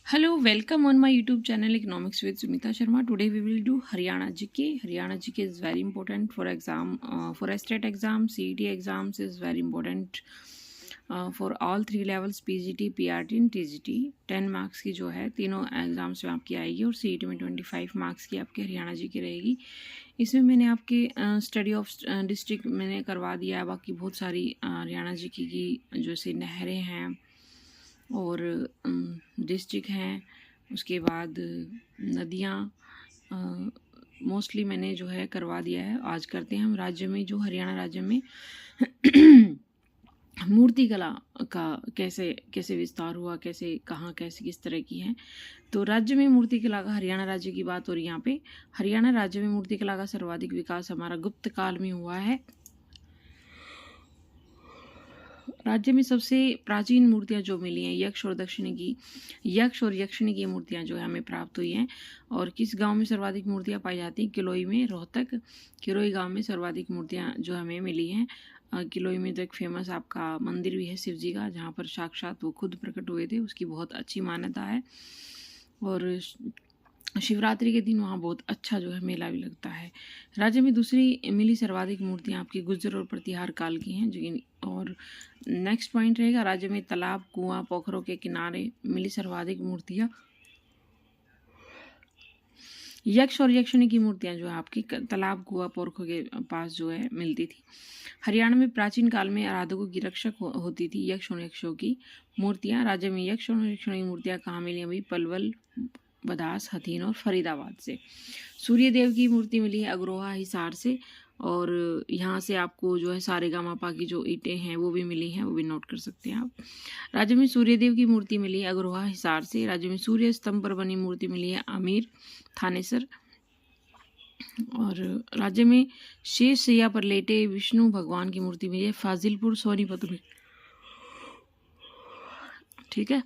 Hello, welcome on my YouTube channel Economics with Sumita Sharma. Today we will do Haryana GK. Haryana GK is very important for state exam, CET exams is very important for all three levels PGT, PRT and TGT. 10 marks की जो है तीनों exams में आपकी आएगी और CET में 25 marks की आपके हरियाणा GK रहेगी। इसमें मैंने आपके स्टडी ऑफ डिस्ट्रिक्ट मैंने करवा दिया है। बाकी बहुत सारी हरियाणा GK की जैसे नहरें हैं और डिस्ट्रिक्ट हैं, उसके बाद नदियाँ मोस्टली मैंने जो है करवा दिया है। आज करते हैं हम राज्य में, जो हरियाणा राज्य में मूर्ति कला का कैसे कैसे विस्तार हुआ, कैसे कहाँ कैसे किस तरह की है। तो राज्य में मूर्ति कला का हरियाणा राज्य की बात हो रही है यहाँ पे। हरियाणा राज्य में मूर्ति कला का सर्वाधिक विकास हमारा गुप्त काल में हुआ है। राज्य में सबसे प्राचीन मूर्तियां जो मिली हैं यक्ष और यक्षिणी की मूर्तियां जो है हमें प्राप्त हुई हैं। और किस गांव में सर्वाधिक मूर्तियां पाई जाती हैं? किलोई में, रोहतक किरोई गांव में सर्वाधिक मूर्तियां जो हमें मिली हैं। किलोई में तो एक फेमस आपका मंदिर भी है शिव जी का, जहाँ पर साक्षात वो खुद प्रकट हुए थे, उसकी बहुत अच्छी मान्यता है। और शिवरात्रि के दिन वहाँ बहुत अच्छा जो है मेला भी लगता है। राज्य में दूसरी मिली सर्वाधिक मूर्तियाँ आपकी गुर्जर और प्रतिहार काल की हैं। जो और नेक्स्ट पॉइंट रहेगा, राज्य में तालाब, कुआं, पोखरों के किनारे मिली सर्वाधिक मूर्तियाँ। यक्ष और यक्षिणी की मूर्तियाँ जो है आपकी तालाब, कुआं, पोखरों के पास जो है मिलती थी। हरियाणा में प्राचीन काल में आराधकों की रक्षक होती थी यक्ष और यक्षों की मूर्तियाँ। राज्य में यक्ष और यक्षिणी की मूर्तियाँ कहाँ मिली? अभी पलवल, बदास, हथीन और फरीदाबाद से। सूर्य देव की मूर्ति मिली है अग्रोहा, हिसार से। और यहाँ से आपको जो है सारेगामापा की जो ईंटें हैं वो भी मिली हैं, वो भी नोट कर सकते हैं आप। राज्य में सूर्य देव की मूर्ति मिली है अग्रोहा, हिसार से। राज्य में सूर्य स्तंभ पर बनी मूर्ति मिली है आमेर, थानेसर। और राज्य में शेष शैया पर लेटे विष्णु भगवान की मूर्ति मिली है फाजिलपुर, सोनीपत में। ठीक है,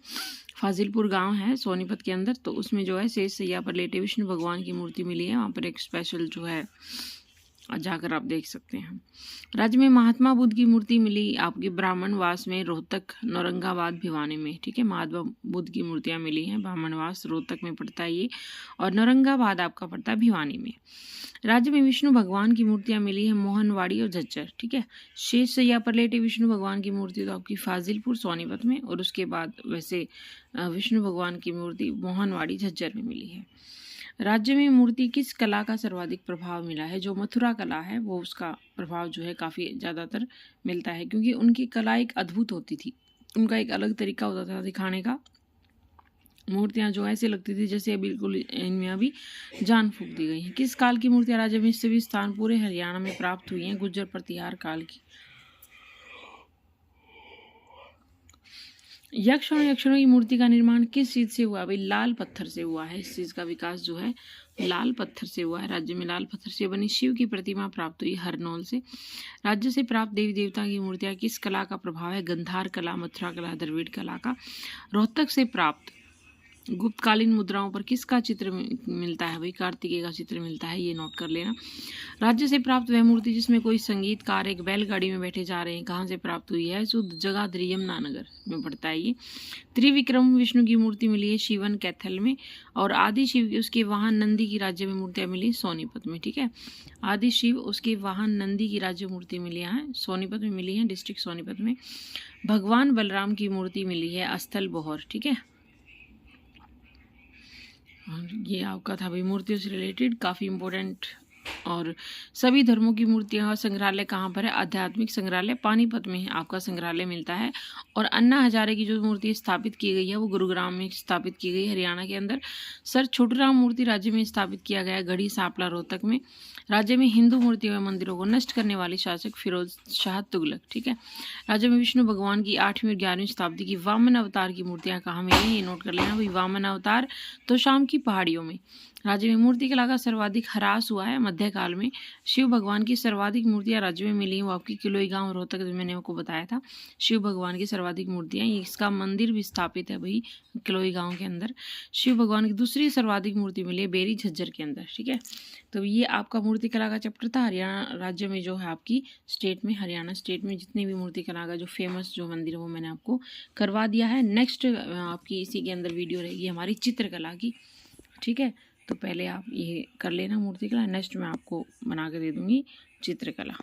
फाजिलपुर गांव है सोनीपत के अंदर, तो उसमें जो है शेष शैया पर लेटे विष्णु भगवान की मूर्ति मिली है। वहाँ पर एक स्पेशल जो है जाकर आप देख सकते हैं। राज्य में महात्मा बुद्ध की मूर्ति मिली आपकी ब्राह्मणवास में, रोहतक, नौरंगाबाद, भिवानी में। ठीक है, महात्मा बुद्ध की मूर्तियाँ मिली हैं। ब्राह्मणवास रोहतक में पड़ता है ये, और नौरंगाबाद आपका पड़ता है भिवानी में। राज्य में विष्णु भगवान की मूर्तियाँ मिली है मोहनवाड़ी और झज्जर। ठीक है, शेष शैया पर लेटे विष्णु भगवान की मूर्ति तो आपकी फाजिलपुर, सोनीपत में, और उसके बाद वैसे विष्णु भगवान की मूर्ति मोहनवाड़ी, झज्जर में मिली है। राज्य में मूर्ति किस कला का सर्वाधिक प्रभाव मिला है? जो मथुरा कला है वो उसका प्रभाव जो है काफ़ी ज़्यादातर मिलता है, क्योंकि उनकी कला एक अद्भुत होती थी, उनका एक अलग तरीका होता था दिखाने का। मूर्तियाँ जो ऐसे लगती थी जैसे बिल्कुल इनमें अभी जान फूंक दी गई हैं। किस काल की मूर्तियाँ राज्य में सभी स्थान पूरे हरियाणा में प्राप्त हुई हैं? गुर्जर प्रतिहार काल की। यक्ष और यक्षिणों की मूर्ति का निर्माण किस चीज से हुआ? भाई लाल पत्थर से हुआ है। इस चीज का विकास जो है लाल पत्थर से हुआ है। राज्य में लाल पत्थर से बनी शिव की प्रतिमा प्राप्त हुई हरनौल से। राज्य से प्राप्त देवी देवता की मूर्तियां किस कला का प्रभाव है? गंधार कला, मथुरा कला, द्रविड़ कला का। रोहतक से प्राप्त गुप्तकालीन मुद्राओं पर किसका चित्र मिलता है? भाई कार्तिकेय का चित्र मिलता है, ये नोट कर लेना। राज्य से प्राप्त वह मूर्ति जिसमें कोई संगीतकार एक बैलगाड़ी में बैठे जा रहे हैं, कहाँ से प्राप्त हुई है? शुद्ध जगाधरी, यमुनानगर में पड़ता है ये। त्रिविक्रम विष्णु की मूर्ति मिली है शिवन, कैथल में। और आदि शिव की उसके वाहन नंदी की राज्य में मूर्तियाँ मिली सोनीपत में। ठीक है, आदि शिव उसके वाहन नंदी की राज्य मूर्ति मिली है सोनीपत में मिली है, डिस्ट्रिक्ट सोनीपत में। भगवान बलराम की मूर्ति मिली है अस्थल बोहर। ठीक है, ये आपका था भाई मूर्तियों से रिलेटेड काफ़ी इम्पोर्टेंट। और सभी धर्मों की मूर्तियाँ संग्रहालय कहाँ पर है? आध्यात्मिक संग्रहालय पानीपत में आपका संग्रहालय मिलता है। और अन्ना हजारे की जो मूर्ति स्थापित की गई है वो गुरुग्राम में स्थापित की गई हरियाणा के अंदर। सर छोटूराम मूर्ति राज्य में स्थापित किया गया गढ़ी सांपला, रोहतक में। राज्य में हिंदू मूर्तियों व मंदिरों को नष्ट करने वाले शासक फिरोज शाह तुगलक। ठीक है, राज्य में विष्णु भगवान की 8वीं और 11वीं शताब्दी की वामन अवतार की मूर्तियाँ कहाँ मिली? ये नोट कर लेना भाई, वामन अवतार तो शाम की पहाड़ियों में। राज्य में मूर्ति कला का सर्वाधिक ह्रास हुआ है मध्यकाल काल में शिव भगवान की सर्वाधिक मूर्तियां राज्य में मिली, वो आपकी किलोई गांव रोहतक, मैंने आपको बताया था शिव भगवान की सर्वाधिक मूर्तियां, इसका मंदिर भी स्थापित है भाई किलोई गांव के अंदर। शिव भगवान की दूसरी सर्वाधिक मूर्ति मिली है बेरी झज्जर के अंदर, ठीक है। तो ये आपका मूर्तिकला का चैप्टर था। हरियाणा राज्य में जो है आपकी स्टेट में, हरियाणा स्टेट में जितने भी मूर्तिकला का जो फेमस जो मंदिर है वो मैंने आपको करवा दिया है। नेक्स्ट आपकी इसी के अंदर वीडियो रहेगी हमारी चित्रकला की, ठीक है। तो पहले आप ये कर लेना मूर्तिकला, नेक्स्ट मैं आपको बना के दे दूँगी चित्रकला।